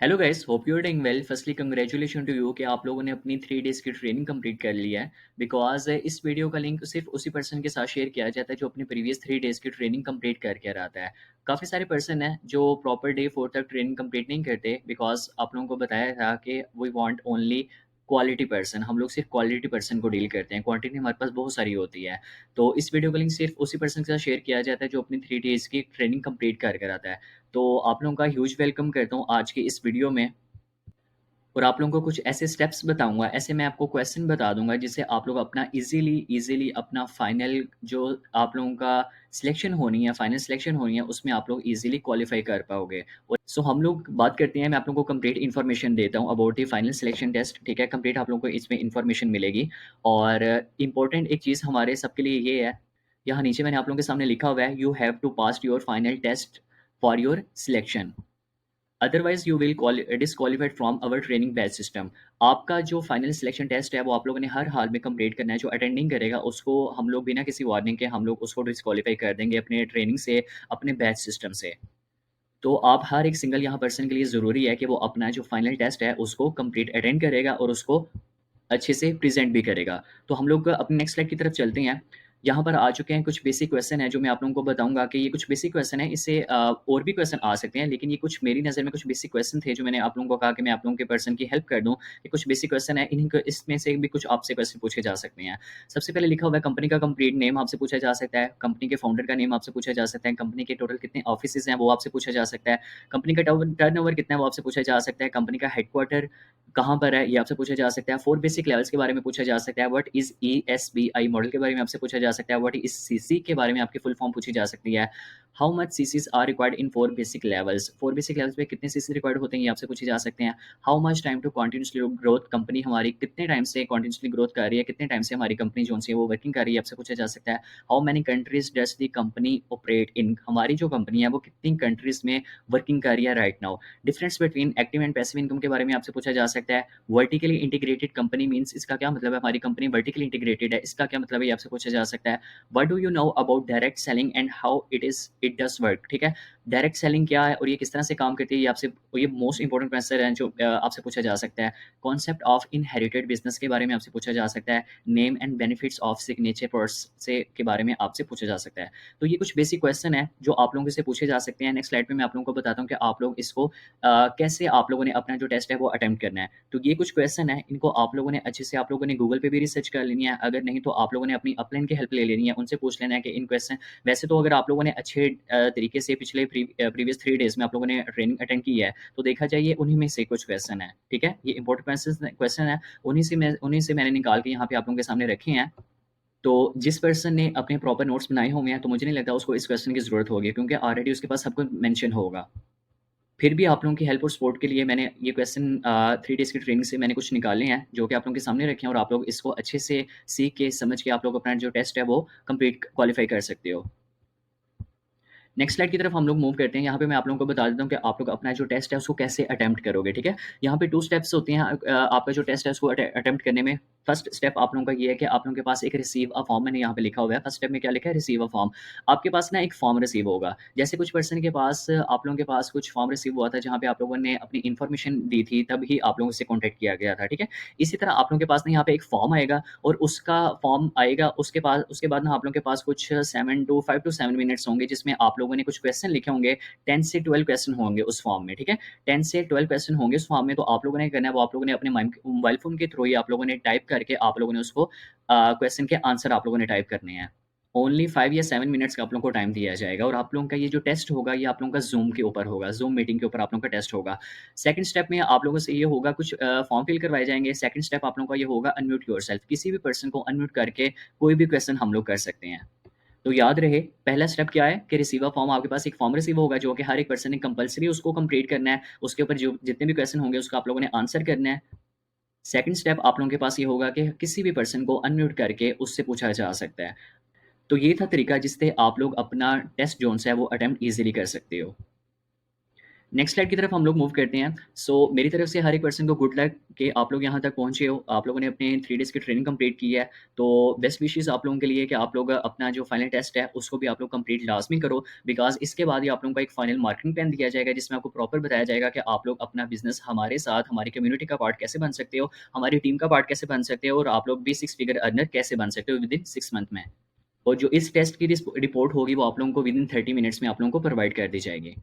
Hello guys, hope you are doing well. Firstly congratulation to you कि आप लोगों ने अपनी 3 डेज़ की ट्रेनिंग कंप्लीट कर ली है। बिकॉज़ इस वीडियो का लिंक सिर्फ उसी पर्सन के साथ शेयर किया जाता है जो अपनी प्रीवियस 3 डेज़ की ट्रेनिंग कंप्लीट करके आता है। काफ़ी सारे पर्सन हैं जो प्रॉपर डे 4 तक ट्रेनिंग कंप्लीट नहीं करते। बिकॉज़ आप लोगों को बताया था कि we want only quality person. हम लोग सिर्फ क्वालिटी पर्सन को डील करते हैं, क्वांटिटी हमारे पास बहुत सारी होती है। तो इस वीडियो का लिंक सिर्फ उसी पर्सन के साथ शेयर किया जाता है जो अपनी 3 डेज़ की ट्रेनिंग कंप्लीट कर आता है। तो आप लोगों का ह्यूज वेलकम करता हूँ आज की इस वीडियो में। और आप लोगों को कुछ ऐसे स्टेप्स बताऊँगा, ऐसे मैं आपको क्वेश्चन बता दूँगा जिससे आप लोग अपना ईज़िली अपना फाइनल जो आप लोगों का सिलेक्शन होनी है, फाइनल सिलेक्शन होनी है, उसमें आप लोग ईज़िली क्वालीफ़ाई कर पाओगे। और सो हम लोग बात करते हैं, मैं आप लोगों को कंप्लीट इन्फॉर्मेशन देता हूँ about the final selection test, ठीक है? कंप्लीट आप लोगों को इसमें इन्फॉर्मेशन मिलेगी। और इम्पोर्टेंट एक चीज़ हमारे सबके लिए ये है, यहाँ नीचे मैंने आप लोगों के सामने लिखा हुआ है, you have to pass your final test for your selection. Otherwise you will disqualified from our training batch system. आपका जो फाइनल सिलेक्शन टेस्ट है वो आप लोगों ने हर हाल में कंप्लीट करना है। जो अटेंड नहीं करेगा उसको हम लोग बिना किसी वार्निंग के हम लोग उसको डिस्क्वालीफाई कर देंगे अपने ट्रेनिंग से, अपने बैच सिस्टम से। तो आप हर एक सिंगल यहाँ पर्सन के लिए ज़रूरी है कि वो अपना जो फाइनल टेस्ट है उसको कंप्लीट अटेंड करेगा और उसको अच्छे से प्रेज़ेंट भी करेगा। तो हम लोग अपने नेक्स्ट स्लाइड की तरफ चलते हैं। यहाँ पर आ चुके हैं कुछ बेसिक क्वेश्चन हैं जो मैं आप लोगों को बताऊँगा कि ये कुछ बेसिक क्वेश्चन हैं। इससे और भी क्वेश्चन आ सकते हैं, लेकिन ये कुछ मेरी नज़र में कुछ बेसिक क्वेश्चन थे जो मैंने आप लोगों को कहा कि मैं आप लोगों के पर्सन की हेल्प कर दूँ। ये कुछ बेसिक क्वेश्चन हैं, इन्हीं क इसमें से भी कुछ आपसे क्वेश्चन पूछे जा सकते हैं। सबसे पहले लिखा हुआ है कंपनी का कंप्लीट नेम आपसे पूछा जा सकता है, कंपनी के फाउंडर का नेम आपसे पूछा जा सकता है, कंपनी के टोटल कितने ऑफिसेज़ हैं वो आपसे पूछा जा सकता है, कंपनी का टर्नओवर कितना है वो आपसे पूछा जा सकता है, कंपनी का हेडक्वार्टर कहाँ पर है ये आपसे पूछा जा सकता है। 4 बेसिक लेवल्स के बारे में पूछा जा सकता है। व्हाट इज़ ESBI मॉडल के बारे में आपसे पूछा जा सकता है। व्हाट इज़ सीसी के बारे में आपकी फुल फॉर्म पूछी जा सकती है। How much CCs are required in 4 basic levels. 4 basic levels में कितने सीसी रिक्वायर्ड होते हैं ये आपसे पूछे जा सकते हैं। How much time to continuously growth. Company हमारी कितने टाइम से कंटीन्यूअसली ग्रोथ कर रही है, कितने टाइम से हमारी कंपनी जो-सी है वो वर्किंग कर रही है आपसे पूछा जा सकता है। How many countries does the company operate in. हमारी जो कंपनी है वो कितनी कंट्रीज़ में वर्किंग कर रही है right now. Difference between active and passive income के बारे में आपसे पूछा जा सकता है। वर्टिकली इंटीग्रेटेड कंपनी मीन्स इसका क्या मतलब है, हमारी कंपनी वर्टिकली इंटीग्रेटेड है, इसका क्या मतलब है ये आपसे पूछा जा सकता है। What do you know about direct selling and how it does work, ठीक है? डायरेक्ट सेलिंग क्या है और ये किस तरह से काम करती है, ये आपसे ये मोस्ट इंपोर्टेंट क्वेश्चन है जो आपसे पूछा जा सकता है। कॉन्सेप्ट ऑफ इनहेरिटेड बिजनेस के बारे में आपसे पूछा जा सकता है। Name and benefits of signature products से के बारे में आपसे पूछा जा सकता है। तो ये कुछ बेसिक क्वेश्चन है जो आप लोगों से पूछे जा सकते हैं। नेक्स्ट स्लाइड में मैं आप लोगों को बताता हूँ कि आप लोग इसको कैसे आप लोगों ने अपना जो टेस्ट है वो अटेम्प्ट करना है। तो ये कुछ क्वेश्चन है, इनको आप लोगों ने अच्छे से आप लोगों ने गूगल पे भी रिसर्च कर लेनी है, अगर नहीं तो आप लोगों ने अपनी अपलाइन की हेल्प ले लेनी है, उनसे पूछ लेना है कि इन क्वेश्चन वैसे तो अगर आप लोगों ने अच्छे तरीके से पिछले प्रीवियस 3 डेज़ में आप लोगों ने ट्रेनिंग अटेंड की है, तो देखा जाए ये उन्हीं में से कुछ क्वेश्चन है, ठीक है? ये इम्पोर्टेंट क्वेश्चन है, उन्हीं से मैंने निकाल के यहाँ पे आप लोगों के सामने रखे हैं। तो जिस पर्सन ने अपने प्रॉपर नोट्स बनाए होंगे हैं, तो मुझे नहीं लगता उसको इस क्वेश्चन की ज़रूरत होगी क्योंकि ऑलरेडी उसके पास सब कुछ मेंशन होगा। फिर भी आप लोगों की हेल्प और सपोर्ट के लिए मैंने ये क्वेश्चन 3 डेज़ की ट्रेनिंग से मैंने कुछ निकाले हैं, जो कि आप लोगों के सामने रखे हैं और आप लोग इसको अच्छे से सीख के, समझ के आप लोग अपना जो टेस्ट है वो कंप्लीट क्वालीफाई कर सकते हो। नेक्स्ट स्लाइड की तरफ हम लोग मूव करते हैं। यहाँ पे मैं आप लोगों को बता देता हूँ कि आप लोग अपना जो टेस्ट है उसको कैसे अटेम्प्ट करोगे, ठीक है? यहाँ पे 2 स्टेप्स होते हैं आपका जो टेस्ट है उसको अटेम्प्ट करने में। फर्स्ट स्टेप आप लोगों का ये है कि आप लोगों के पास एक रिसीव अ फॉर्म मैंने यहाँ पे लिखा हुआ है। फर्स्ट स्टेप में क्या लिखा है? Receive a form. आपके पास ना एक फॉर्म रिसीव होगा। जैसे कुछ पर्सन के पास आप लोगों के पास कुछ फॉर्म रिसीव हुआ था जहाँ पे आप लोगों ने अपनी इन्फॉर्मेशन दी थी, तभी आप लोगों से कॉन्टैक्ट किया गया था, ठीक है? इसी तरह आप लोगों के पास ना यहाँ पे एक फॉर्म आएगा और उसका फॉर्म आएगा, उसके बाद ना आप लोगों के पास कुछ 7 टू 5 टू 7 मिनट्स होंगे जिसमें आप लोगों ने कुछ क्वेश्चन लिखे होंगे। 10 से 12 क्वेश्चन होंगे उस फॉर्म में, ठीक है? 10 से 12 क्वेश्चन होंगे उस फॉर्म में, तो आप लोगों ने करना है वो आप लोगों ने अपने मोबाइल फ़ोन के थ्रू ही आप लोगों ने टाइप करके आप लोगों ने उसको क्वेश्चन के आंसर आप लोगों ने टाइप करने हैं। ओनली 5 या 7 मिनट्स का आप लोगों को टाइम दिया जाएगा और आप लोगों का ये जो टेस्ट होगा ये आप लोगों का ज़ूम के ऊपर होगा, ज़ूम मीटिंग के ऊपर आप लोगों का टेस्ट होगा। सेकंड स्टेप में आप लोगों से ये होगा कुछ फॉर्म फिल करवाए जाएँगे। सेकंड स्टेप आप लोगों का ये होगा अनम्यूट योरसेल्फ। किसी भी पर्सन को अनम्यूट करके कोई भी क्वेश्चन हम लोग कर सकते हैं। तो याद रहे पहला स्टेप क्या है कि रिसीवर फॉर्म आपके पास एक फॉर्म रिसीव होगा जो कि हर एक पर्सन ने कंपल्सरी उसको कंप्लीट करना है। उसके ऊपर जो जितने भी क्वेश्चन होंगे उसका आप लोगों ने आंसर करना है। सेकंड स्टेप आप लोगों के पास ये होगा कि किसी भी पर्सन को अनम्यूट करके उससे पूछा जा सकता है। तो ये था तरीका जिससे आप लोग अपना टेस्ट जोन है वो अटेम्प्ट ईज़िली कर सकते हो। नेक्स्ट स्लाइड की तरफ हम लोग मूव करते हैं। सो मेरी तरफ से हर एक पर्सन को गुड लक कि आप लोग यहाँ तक पहुँचे हो, आप लोगों ने अपने 3 डेज़ की ट्रेनिंग कंप्लीट की है। तो बेस्ट विशेज़ आप लोगों के लिए कि आप लोग अपना जो फाइनल टेस्ट है, उसको भी आप लोग कंप्लीट लाज़मी करो, बिकॉज़ इसके बाद ही आप लोगों को एक फाइनल मार्किंग प्लान दिया जाएगा, जिसमें आपको प्रॉपर बताया जाएगा कि आप लोग अपना बिज़नेस हमारे साथ, हमारी कम्युनिटी का पार्ट कैसे बन सकते हो, हमारी टीम का पार्ट कैसे बन सकते हो और आप लोग भी 6 फिगर अर्नर कैसे बन सकते हो विदिन 6 मंथ में। और जो इस टेस्ट की रिपोर्ट होगी, वो आप लोगों को विदिन 30 मिनट्स में आप लोगों को प्रोवाइड कर दी जाएगी।